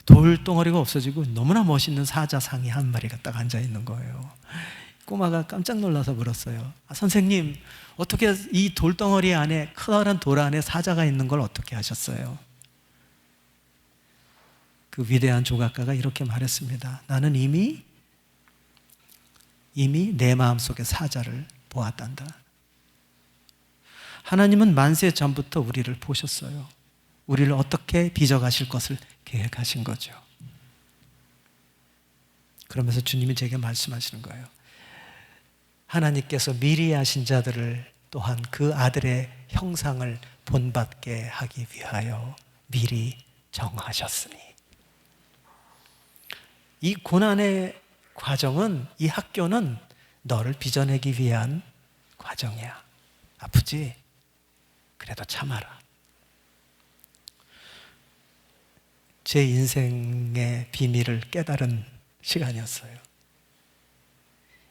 돌덩어리가 없어지고 너무나 멋있는 사자상이 한 마리가 딱 앉아 있는 거예요. 꼬마가 깜짝 놀라서 물었어요. 선생님, 어떻게 이 돌덩어리 안에, 커다란 돌 안에 사자가 있는 걸 어떻게 하셨어요? 그 위대한 조각가가 이렇게 말했습니다. 나는 이미 내 마음속에 사자를 보았단다. 하나님은 만세 전부터 우리를 보셨어요. 우리를 어떻게 빚어가실 것을 계획하신 거죠. 그러면서 주님이 제게 말씀하시는 거예요. 하나님께서 미리 하신 자들을 또한 그 아들의 형상을 본받게 하기 위하여 미리 정하셨으니. 이 고난의 과정은, 이 학교는 너를 빚어내기 위한 과정이야. 아프지? 그래도 참아라. 제 인생의 비밀을 깨달은 시간이었어요.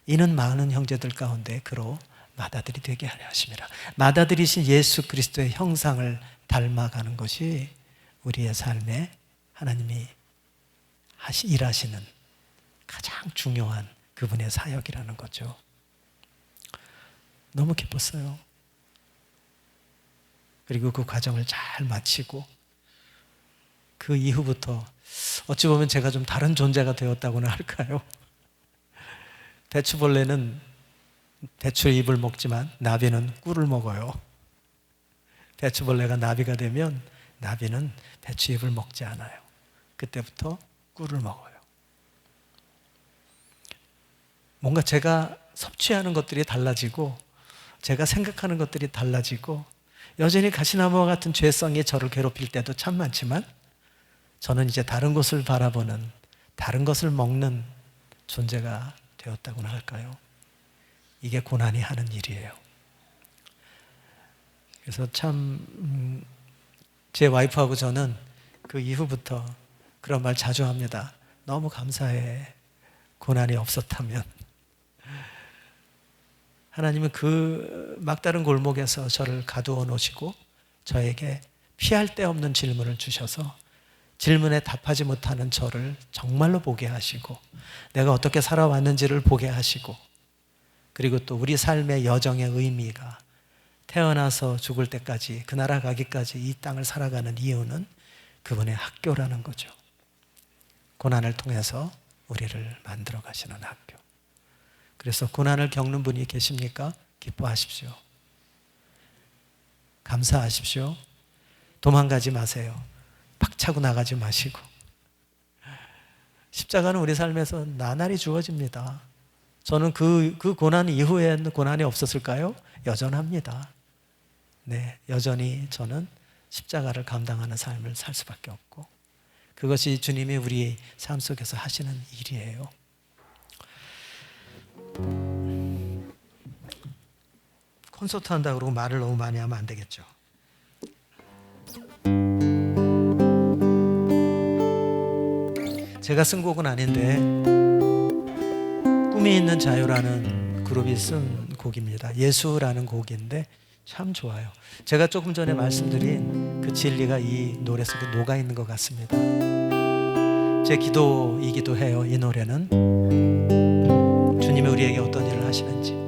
이는 많은 형제들 가운데 그로 맏아들이 되게 하려 하심이라. 맏아들이신 예수 그리스도의 형상을 닮아가는 것이 우리의 삶에 하나님이 일하시는 가장 중요한 그분의 사역이라는 거죠. 너무 기뻤어요. 그리고 그 과정을 잘 마치고 그 이후부터 어찌 보면 제가 좀 다른 존재가 되었다고나 할까요? 배추벌레는 배추잎을 먹지만 나비는 꿀을 먹어요. 배추벌레가 나비가 되면 나비는 배추잎을 먹지 않아요. 그때부터 꿀을 먹어요. 뭔가 제가 섭취하는 것들이 달라지고 제가 생각하는 것들이 달라지고 여전히 가시나무와 같은 죄성이 저를 괴롭힐 때도 참 많지만 저는 이제 다른 것을 바라보는, 다른 것을 먹는 존재가 되었다고나 할까요? 이게 고난이 하는 일이에요. 그래서 참 제 와이프하고 저는 그 이후부터 그런 말 자주 합니다. 너무 감사해. 고난이 없었다면. 하나님은 그 막다른 골목에서 저를 가두어 놓으시고 저에게 피할 데 없는 질문을 주셔서 질문에 답하지 못하는 저를 정말로 보게 하시고 내가 어떻게 살아왔는지를 보게 하시고 그리고 또 우리 삶의 여정의 의미가 태어나서 죽을 때까지, 그 나라 가기까지 이 땅을 살아가는 이유는 그분의 학교라는 거죠. 고난을 통해서 우리를 만들어 가시는 학교. 그래서 고난을 겪는 분이 계십니까? 기뻐하십시오. 감사하십시오. 도망가지 마세요. 박차고 나가지 마시고. 십자가는 우리 삶에서 나날이 주어집니다. 저는 그 고난 이후에는 고난이 없었을까요? 여전합니다. 네, 여전히 저는 십자가를 감당하는 삶을 살 수밖에 없고 그것이 주님이 우리 삶 속에서 하시는 일이에요. 콘서트 한다고 그러고 말을 너무 많이 하면 안 되겠죠. 제가 쓴 곡은 아닌데 꿈이 있는 자유라는 그룹이 쓴 곡입니다. 예수라는 곡인데 참 좋아요. 제가 조금 전에 말씀드린 그 진리가 이 노래 속에 녹아 있는 것 같습니다. 제 기도이기도 해요. 이 노래는 주님이 우리에게 어떤 일을 하시는지.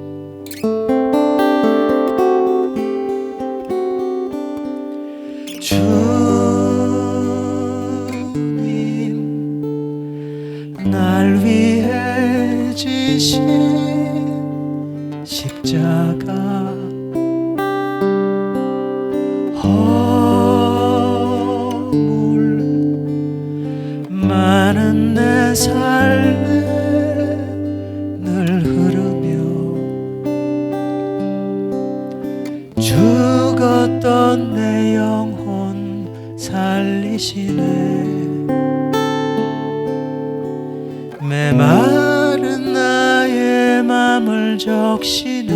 주님 날 위해 지신 십자가 허물 많은 내 삶에 늘 흐르며 죽었던 내 영혼 살리시네. 메마른 나의 맘을 적시네.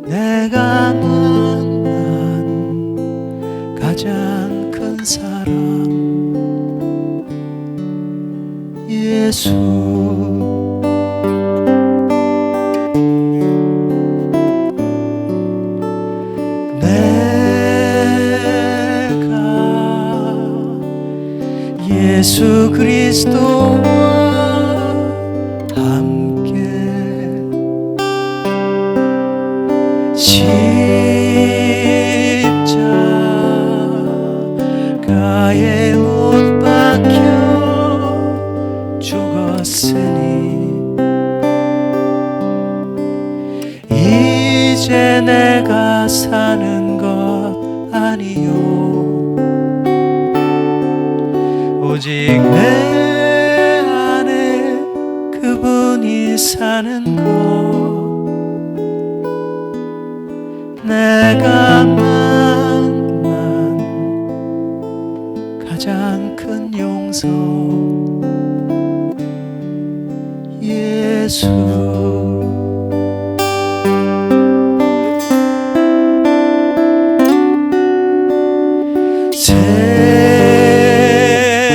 내가 만난 가장 없는 사람 예수 내가 예수 그리스도와 함께 십자가에 못 박혀 죽었으니 이제 내가 사는 것 아니요 오직 내 안에 그분이 사는 것 내가 만난 가장 큰 용서 예수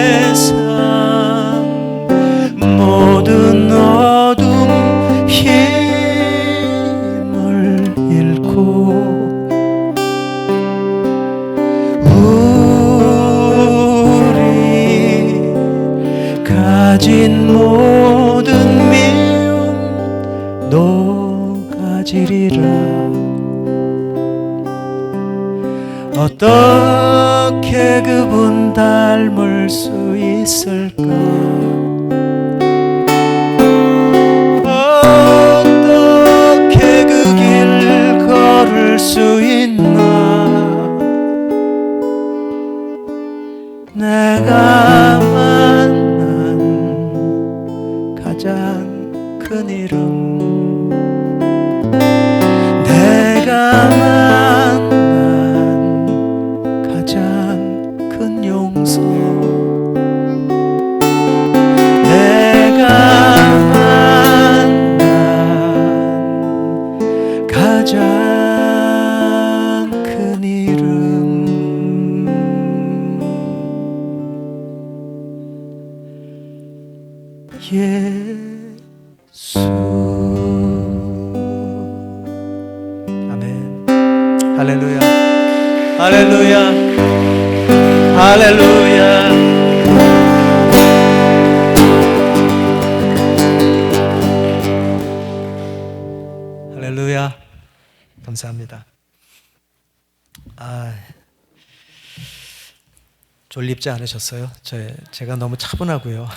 세상 모든 어둠 힘을 잃고 우리 가진 모든 미움 녹아지리라 어떻게 그분 닮을 수 있을까 어떻게 그 길 걸을 수 있나 내가 만난 가장 큰 이름 내가 만난 가장 큰 용서 내가 만난 가장 큰 이름 예수 아멘 할렐루야 할렐루야 할렐루야 할렐루야 감사합니다. 졸립지 않으셨어요? 제가 너무 차분하고요.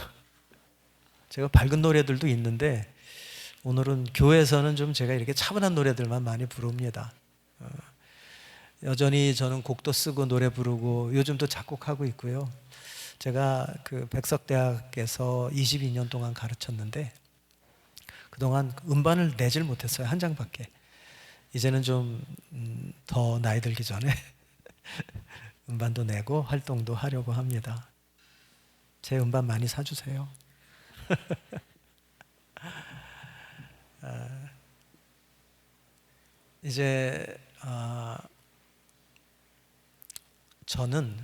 제가 밝은 노래들도 있는데 오늘은 교회에서는 좀 제가 이렇게 차분한 노래들만 많이 부릅니다. 여전히 저는 곡도 쓰고 노래 부르고 요즘도 작곡하고 있고요. 제가 그 백석대학에서 22년 동안 가르쳤는데 그동안 음반을 내질 못했어요. 한 장밖에. 이제는 좀 더 나이 들기 전에 음반도 내고 활동도 하려고 합니다. 제 음반 많이 사주세요. 이제 저는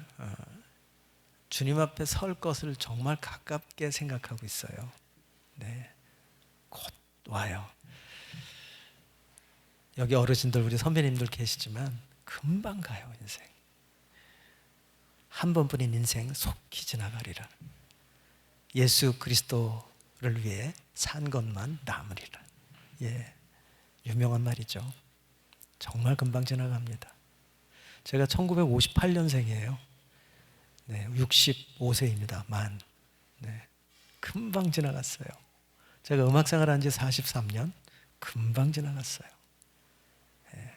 주님 앞에 설 것을 정말 가깝게 생각하고 있어요. 네, 곧 와요. 여기 어르신들 우리 선배님들 계시지만 금방 가요. 인생 한 번뿐인 인생 속히 지나가리라. 예수 그리스도를 위해 산 것만 남으리라. 예, 유명한 말이죠. 정말 금방 지나갑니다. 제가 1958년생이에요. 네, 65세입니다. 만. 네, 금방 지나갔어요. 제가 음악생활 한 지 43년, 금방 지나갔어요. 네.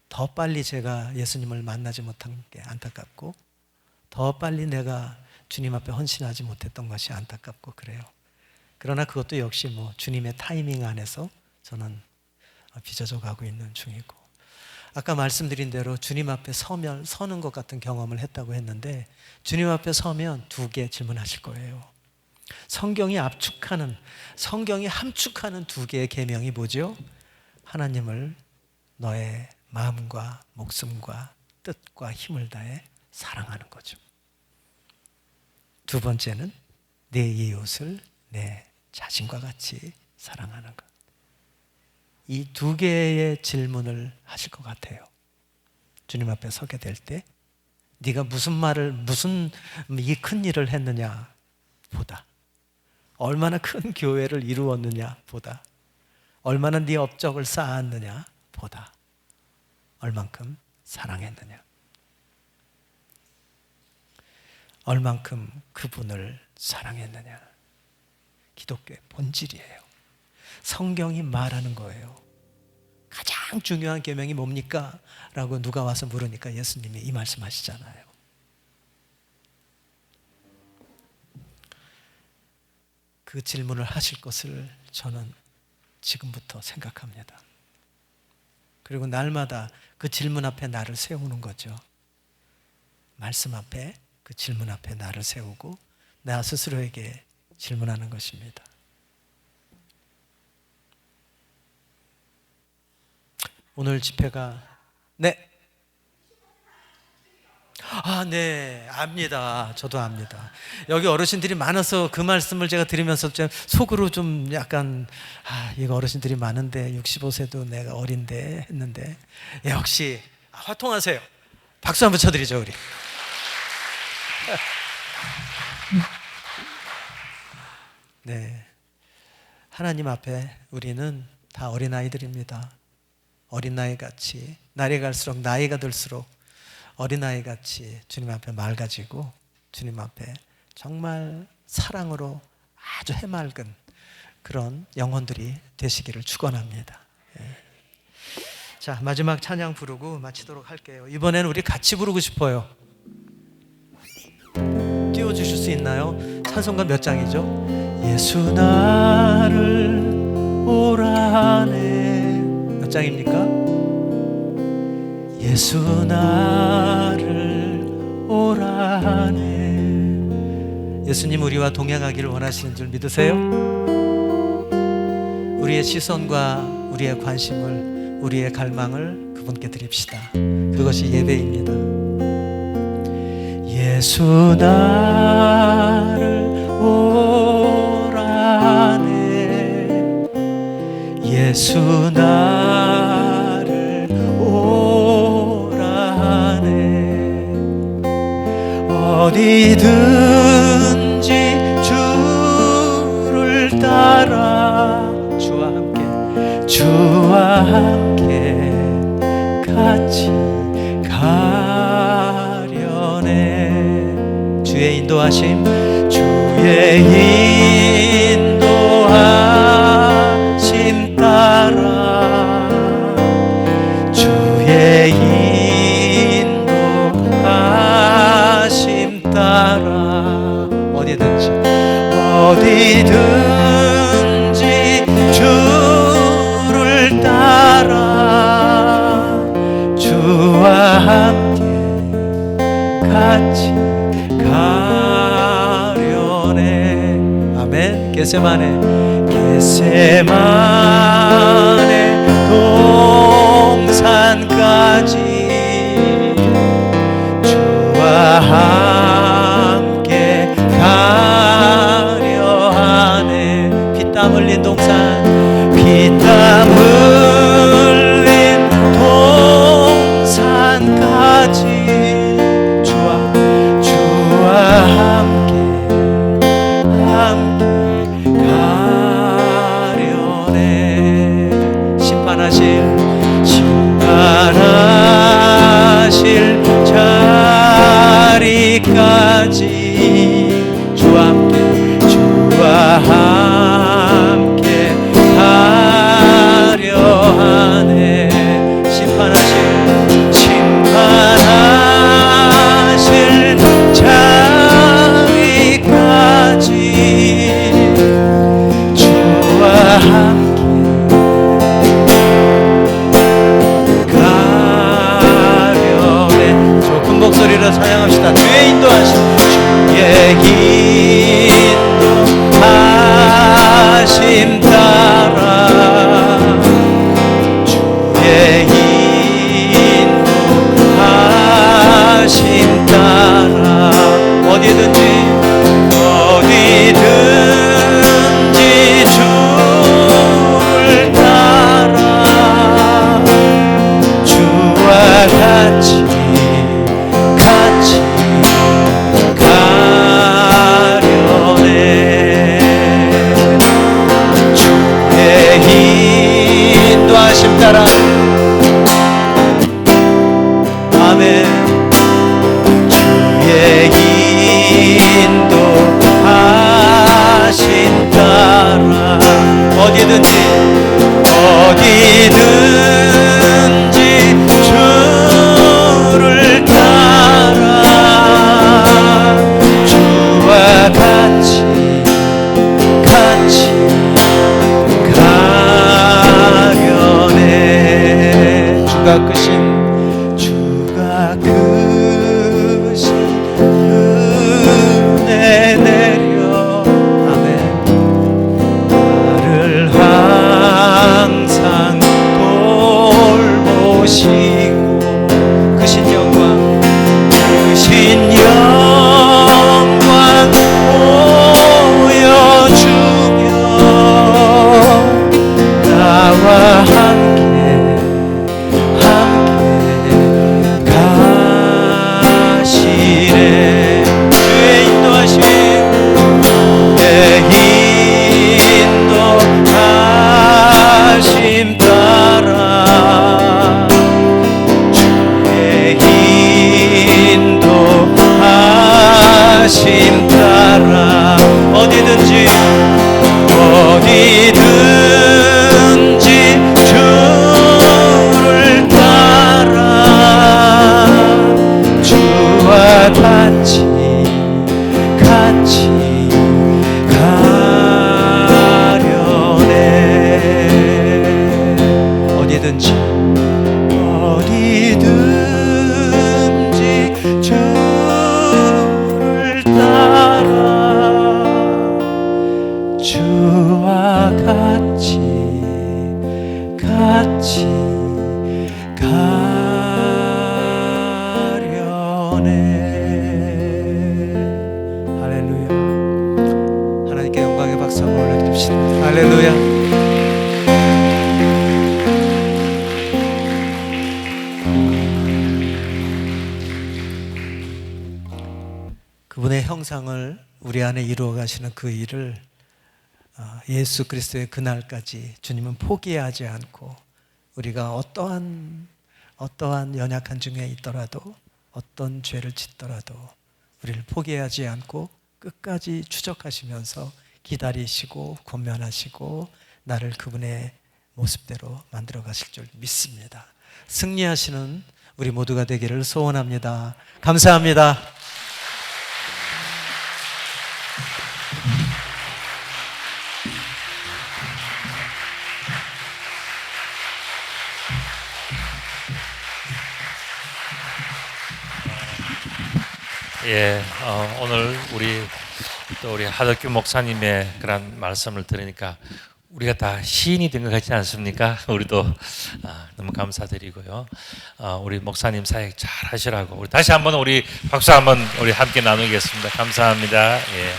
더 빨리 제가 예수님을 만나지 못한 게 안타깝고, 더 빨리 내가 주님 앞에 헌신하지 못했던 것이 안타깝고 그래요. 그러나 그것도 역시 뭐 주님의 타이밍 안에서 저는 빚어져 가고 있는 중이고, 아까 말씀드린 대로 주님 앞에 서는 것 같은 경험을 했다고 했는데, 주님 앞에 서면 두 개 질문하실 거예요. 성경이 함축하는 두 개의 계명이 뭐죠? 하나님을 너의 마음과 목숨과 뜻과 힘을 다해 사랑하는 거죠. 두 번째는 내 이웃을 내 자신과 같이 사랑하는 것. 이 두 개의 질문을 하실 것 같아요. 주님 앞에 서게 될 때 네가 무슨 이 큰 일을 했느냐 보다, 얼마나 큰 교회를 이루었느냐 보다, 얼마나 네 업적을 쌓았느냐 보다, 얼만큼 사랑했느냐, 얼만큼 그분을 사랑했느냐. 기독교의 본질이에요. 성경이 말하는 거예요. 가장 중요한 계명이 뭡니까? 라고 누가 와서 물으니까 예수님이 이 말씀하시잖아요. 그 질문을 하실 것을 저는 지금부터 생각합니다. 그리고 날마다 그 질문 앞에 나를 세우는 거죠. 말씀 앞에, 그 질문 앞에 나를 세우고 나 스스로에게 질문하는 것입니다. 오늘 집회가 네. 네, 압니다. 저도 압니다. 여기 어르신들이 많아서 그 말씀을 제가 드리면서 좀 속으로 좀 약간 이거 어르신들이 많은데 65세도 내가 어린데 했는데 역시 화통하세요. 박수 한번 쳐드리죠, 우리. 네, 하나님 앞에 우리는 다 어린아이들입니다. 어린아이같이 날이 갈수록 나이가 들수록 어린아이같이 주님 앞에 맑아지고 주님 앞에 정말 사랑으로 아주 해맑은 그런 영혼들이 되시기를 축원합니다. 자, 마지막 찬양 부르고 마치도록 할게요. 이번에는 우리 같이 부르고 싶어요. 띄워주실 수 있나요? 찬송가 몇 장이죠? 예수 나를 오라네. 몇 장입니까? 예수 나를 오라네. 예수님 우리와 동행하기를 원하시는 줄 믿으세요? 우리의 시선과 우리의 관심을, 우리의 갈망을 그분께 드립시다. 그것이 예배입니다. 예수 나를 오라네. 예수 나를 오라네. 어디든지 주를 따라 주와 함께 같이 가려네. 주의 인도하심, 주의 인도하심 따라, 주의 인도하심 따라 어디든지 주를 따라 주와 함께 같이 가려네. 아멘. 겟세마네 동산까지 주와 함께 가려 하네. 피땀 흘린 동산, 피땀 흘린 동산까지 주와 함께 가려네. 심판하실 자리까지 주와 함께 가려 하네. 심판하실 자리까지 주와 함께 가려네. 큰 목소리로 찬양합시다. 주의 인도하심, 주의 인도하심 따라, 주의 인도하심 부르심 따라 어디든지 주를 따라 주와 같이 가려네. 어디든지 주를 따라 주와 같이 가려네. 할렐루야. 하나님께 영광의 박수 한번 올려드립시다. 할렐루야. 그분의 형상을 우리 안에 이루어 가시는 그 일을 예수 그리스도의 그날까지 주님은 포기하지 않고 우리가 어떠한 연약한 중에 있더라도 어떤 죄를 짓더라도 우리를 포기하지 않고 끝까지 추적하시면서 기다리시고 권면하시고 나를 그분의 모습대로 만들어 가실 줄 믿습니다. 승리하시는 우리 모두가 되기를 소원합니다. 감사합니다. 예, 오늘 우리 하덕규 목사님의 그런 말씀을 들으니까 우리가 다 시인이 된 것 같지 않습니까? 우리도 너무 감사드리고요. 우리 목사님 사역 잘 하시라고 우리 다시 한번 우리 박수 한번 우리 함께 나누겠습니다. 감사합니다. 예.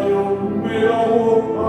하여 매라고